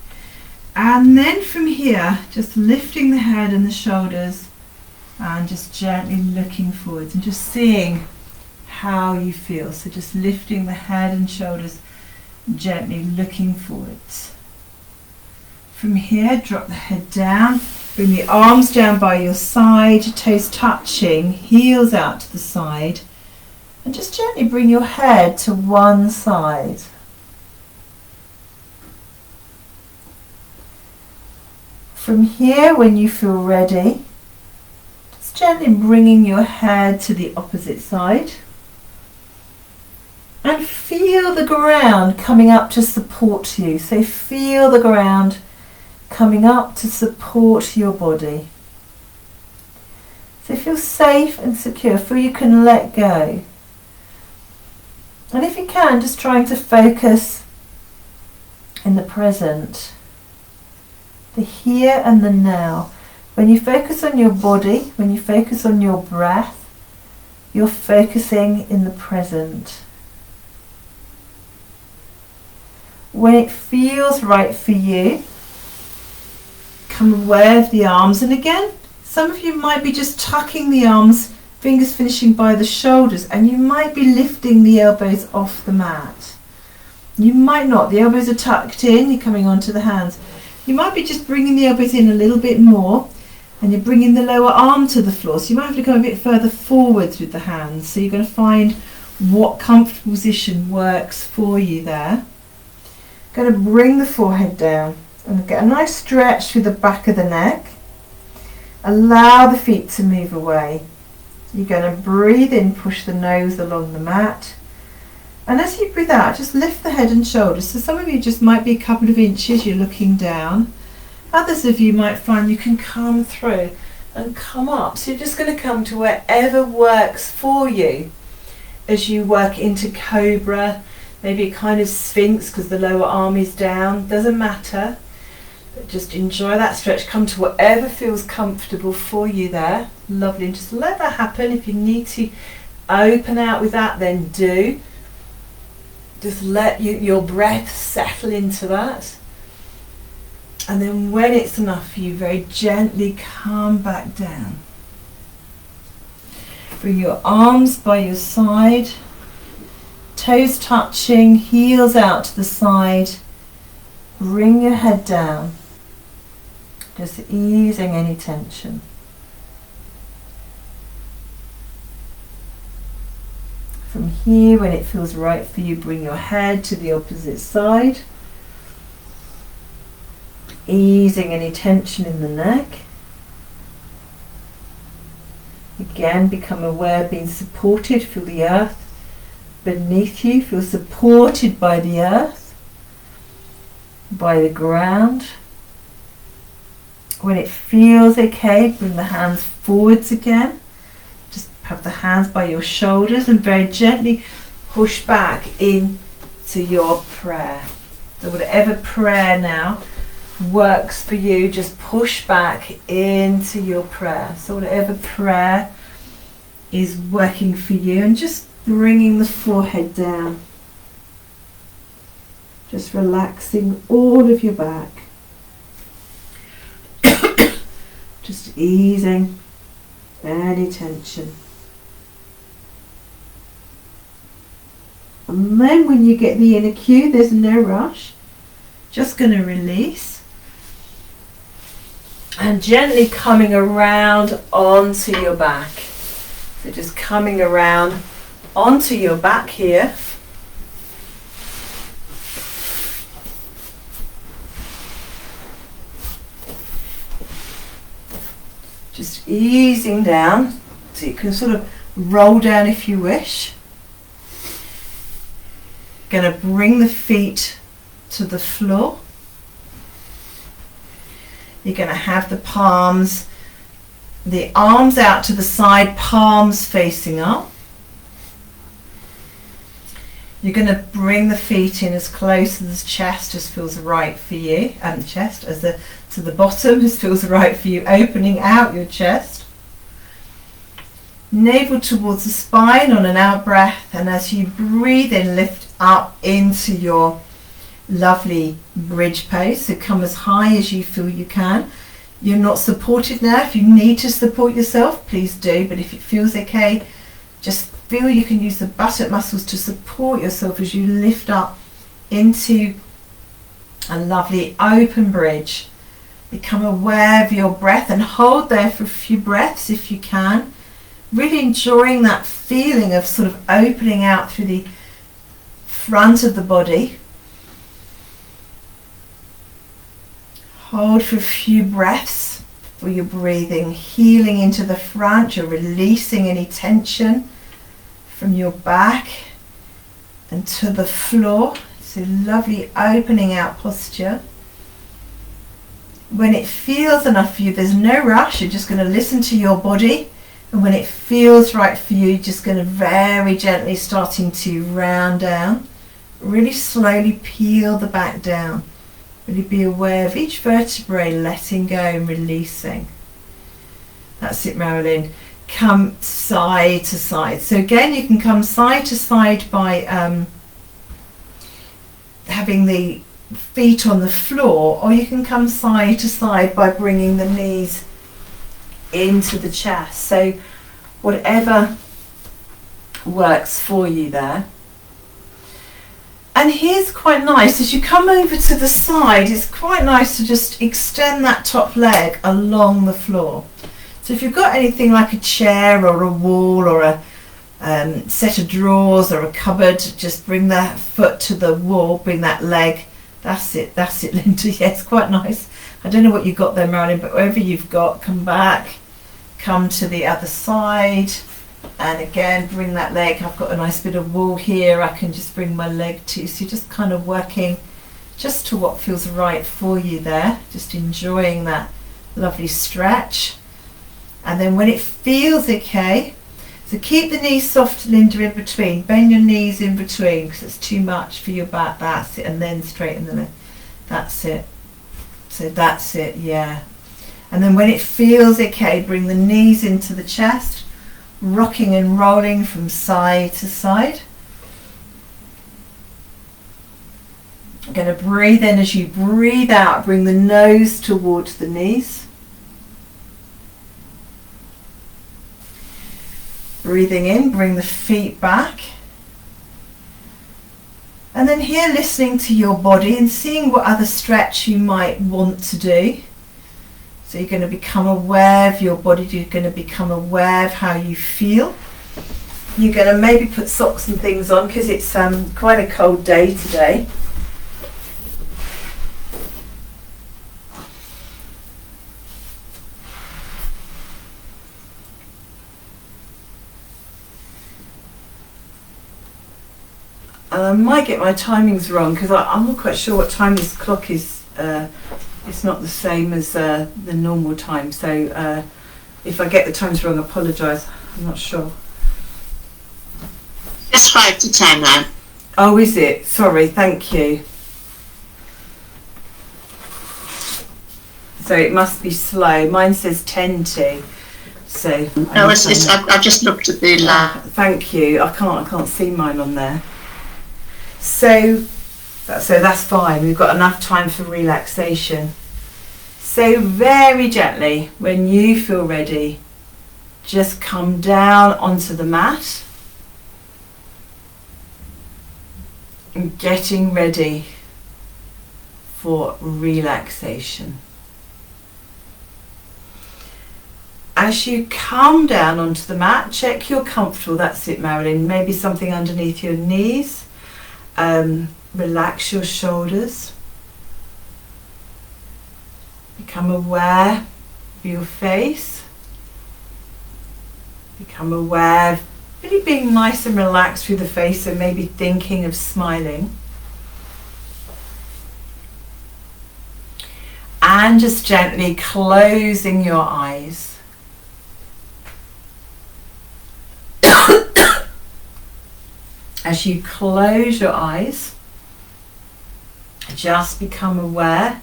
Speaker 1: And then from here, just lifting the head and the shoulders and just gently looking forwards and just seeing how you feel. So just lifting the head and shoulders, gently looking forwards. From here, drop the head down, bring the arms down by your side, toes touching, heels out to the side, and just gently bring your head to one side. From here, when you feel ready, just gently bringing your head to the opposite side. And feel the ground coming up to support you. So feel the ground coming up to support your body. So feel safe and secure. Feel you can let go. And if you can, just trying to focus in the present, the here and the now. When you focus on your body, when you focus on your breath, you're focusing in the present. When it feels right for you, come aware of the arms. And again, some of you might be just tucking the arms, fingers finishing by the shoulders, and you might be lifting the elbows off the mat. You might not. The elbows are tucked in, you're coming onto the hands. You might be just bringing the elbows in a little bit more, and you're bringing the lower arm to the floor. So you might have to go a bit further forwards with the hands. So you're going to find what comfortable position works for you there. Going to bring the forehead down and get a nice stretch through the back of the neck. Allow the feet to move away. You're going to breathe in, push the nose along the mat. And as you breathe out, just lift the head and shoulders. So some of you just might be a couple of inches, you're looking down. Others of you might find you can come through and come up. So you're just going to come to wherever works for you as you work into cobra. Maybe a kind of sphinx because the lower arm is down, doesn't matter. But just enjoy that stretch, come to whatever feels comfortable for you there. Lovely, and just let that happen. If you need to open out with that, then do. Just let your breath settle into that. And then when it's enough for you, very gently come back down. Bring your arms by your side. Toes touching, heels out to the side. Bring your head down. Just easing any tension.
Speaker 3: From here, when it feels right for you, bring your head to the opposite side. Easing any tension in the neck. Again, become aware, being supported. Feel the earth beneath you. Feel supported by the earth, by the ground. When it feels okay, bring the hands forwards again. Just have the hands by your shoulders and very gently push back into your prayer. So whatever prayer now works for you, just push back into your prayer. So whatever prayer is working for you, and just bringing the forehead down. Just relaxing all of your back. Just easing any tension. And then when you get the inner cue, there's no rush. Just going to release. And gently coming around onto your back. So just coming around onto your back here. Just easing down, so you can sort of roll down if you wish. Going to bring the feet to the floor. You're going to have the palms, the arms out to the side, palms facing up. You're going to bring the feet in as close to the chest as feels right for you, and the chest as to the bottom as feels right for you, opening out your chest. Navel towards the spine on an out breath, and as you breathe in, lift up into your lovely bridge pose. So come as high as you feel you can. You're not supported now. If you need to support yourself, please do, but if it feels okay, just feel you can use the buttock muscles to support yourself as you lift up into a lovely open bridge. Become aware of your breath and hold there for a few breaths if you can. Really enjoying that feeling of sort of opening out through the front of the body. Hold for a few breaths for your breathing, healing into the front. You're releasing any tension from your back and to the floor. It's a lovely opening out posture. When it feels enough for you, there's no rush. You're just going to listen to your body. And when it feels right for you, you're just going to very gently starting to round down. Really slowly peel the back down. Really be aware of each vertebrae, letting go and releasing. That's it, Marilyn. Come side to side. So again, you can come side to side by having the feet on the floor, or you can come side to side by bringing the knees into the chest. So whatever works for you there. And here's quite nice, as you come over to the side, it's quite nice to just extend that top leg along the floor. So if you've got anything like a chair or a wall or a set of drawers or a cupboard, just bring that foot to the wall, bring that leg. That's it, Linda. Yeah, it's quite nice. I don't know what you've got there, Marilyn, but whatever you've got, come back, come to the other side, and again, bring that leg. I've got a nice bit of wall here, I can just bring my leg to. So you're just kind of working just to what feels right for you there, just enjoying that lovely stretch. And then when it feels okay, so keep the knees soft, Linda, in between. Bend your knees in between because it's too much for your back. That's it. And then straighten the leg. That's it. So that's it, yeah. And then when it feels okay, bring the knees into the chest, rocking and rolling from side to side. I'm going to breathe in. As you breathe out, bring the nose towards the knees. Breathing in, bring the feet back. And then here, listening to your body and seeing what other stretch you might want to do. So you're going to become aware of your body, you're going to become aware of how you feel. you're going to maybe put socks and things on because it's quite a cold day today. And I might get my timings wrong because I'm not quite sure what time this clock is. It's not the same as the normal time. So if I get the times wrong, I apologise. I'm not sure.
Speaker 4: It's 5 to 10 now.
Speaker 3: Oh, is it? Sorry, thank you. So it must be slow. Mine says 10 to. So
Speaker 4: no, I've just looked at the
Speaker 3: thank you. I can't see mine on there. So that's fine. We've got enough time for relaxation. So very gently, when you feel ready, just come down onto the mat and getting ready for relaxation. As you come down onto the mat, check you're comfortable. That's it, Marilyn. Maybe something underneath your knees. Relax your shoulders. Become aware of your face. Become aware of really being nice and relaxed through the face and maybe thinking of smiling. And just gently closing your eyes. As you close your eyes, just become aware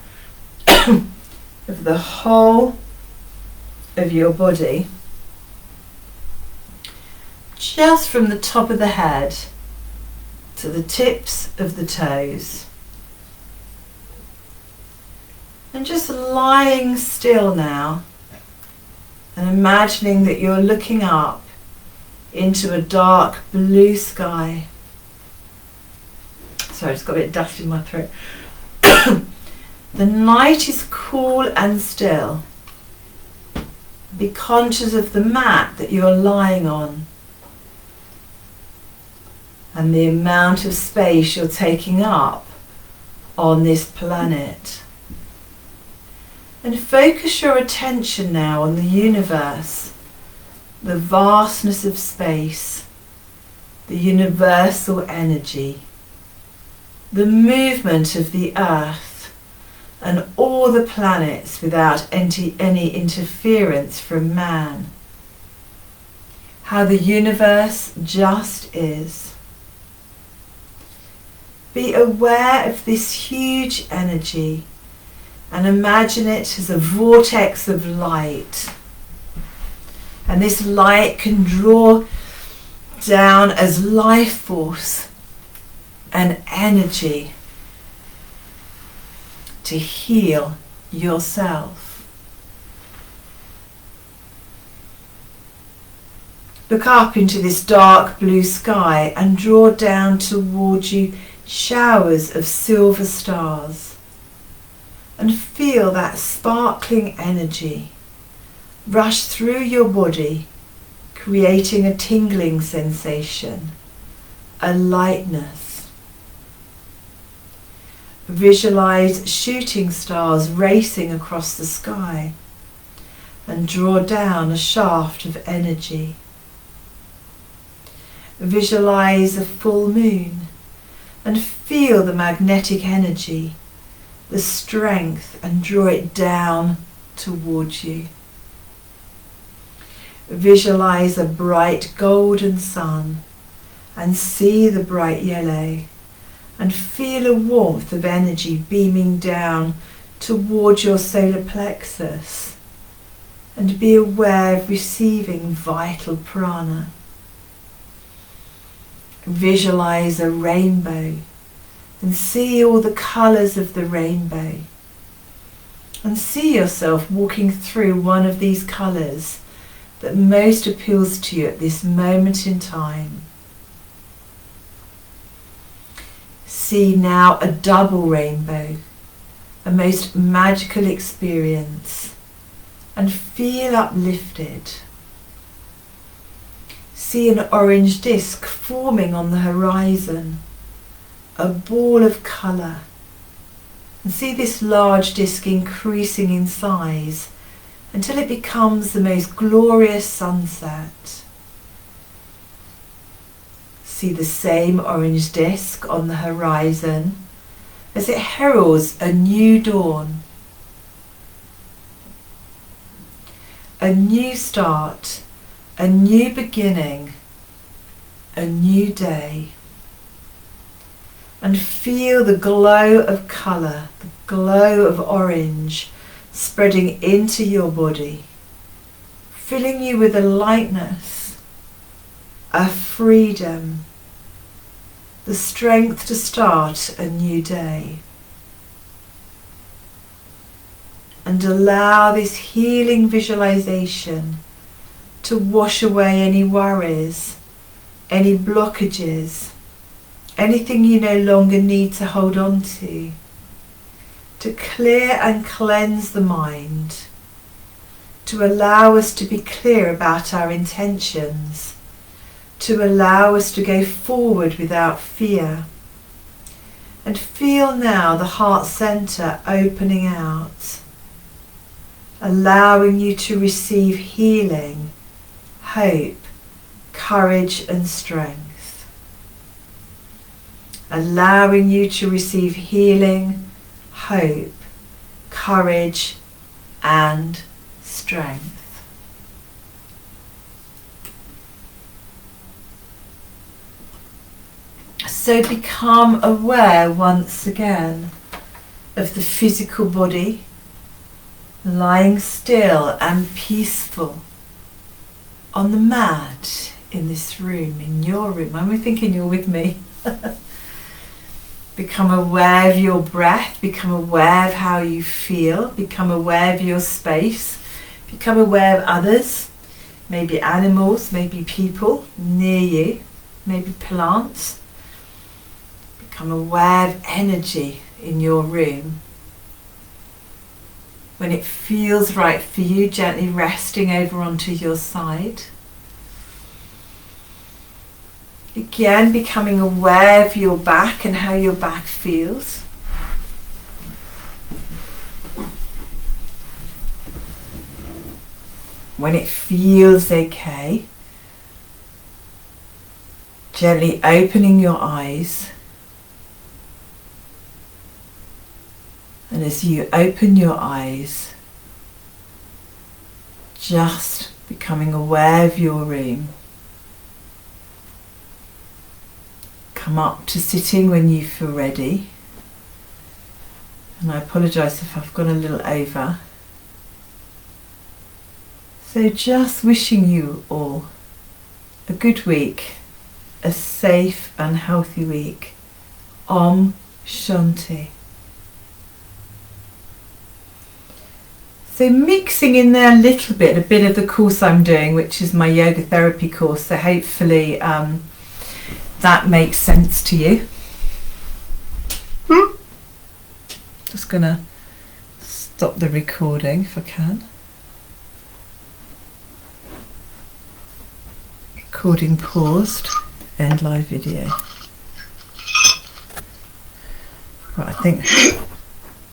Speaker 3: of the whole of your body, just from the top of the head to the tips of the toes. And just lying still now and imagining that you're looking up into a dark blue sky. Sorry, it's got a bit of dust in my throat. The night is cool and still. Be conscious of the mat that you're lying on and the amount of space you're taking up on this planet. And focus your attention now on the universe, the vastness of space, the universal energy, the movement of the earth and all the planets without any interference from man. How the universe just is. Be aware of this huge energy and imagine it as a vortex of light. And this light can draw down as life force and energy to heal yourself. Look up into this dark blue sky and draw down towards you showers of silver stars. And feel that sparkling energy rush through your body, creating a tingling sensation, a lightness. Visualize shooting stars racing across the sky and draw down a shaft of energy. Visualize a full moon and feel the magnetic energy, the strength, and draw it down towards you. Visualize a bright golden sun and see the bright yellow and feel a warmth of energy beaming down towards your solar plexus and be aware of receiving vital prana. Visualize a rainbow and see all the colours of the rainbow and see yourself walking through one of these colours that most appeals to you at this moment in time. See now a double rainbow, a most magical experience, and feel uplifted. see an orange disc forming on the horizon, a ball of colour. And see this large disc increasing in size until it becomes the most glorious sunset. See the same orange disc on the horizon as it heralds a new dawn, a new start, a new beginning, a new day. And feel the glow of colour, the glow of orange spreading into your body, filling you with a lightness, a freedom, the strength to start a new day. And allow this healing visualization to wash away any worries, any blockages, anything you no longer need to hold on to clear and cleanse the mind, to allow us to be clear about our intentions, to allow us to go forward without fear. And feel now the heart centre opening out, allowing you to receive healing, hope, courage and strength. Allowing you to receive healing, hope, courage and strength. So become aware once again of the physical body, lying still and peaceful on the mat in this room, in your room. I'm thinking you're with me. Become aware of your breath, become aware of how you feel, become aware of your space, become aware of others, maybe animals, maybe people near you, maybe plants. Become aware of energy in your room. When it feels right for you, gently resting over onto your side. Again, becoming aware of your back and how your back feels. When it feels okay, gently opening your eyes. And as you open your eyes, just becoming aware of your room. Come up to sitting when you feel ready. And I apologise if I've gone a little over. So just wishing you all a good week, a safe and healthy week. Om Shanti. So mixing in there a bit of the course I'm doing, which is my yoga therapy course. So hopefully that makes sense to you. Just gonna stop the recording if I can. Recording paused. End live video. Right, I think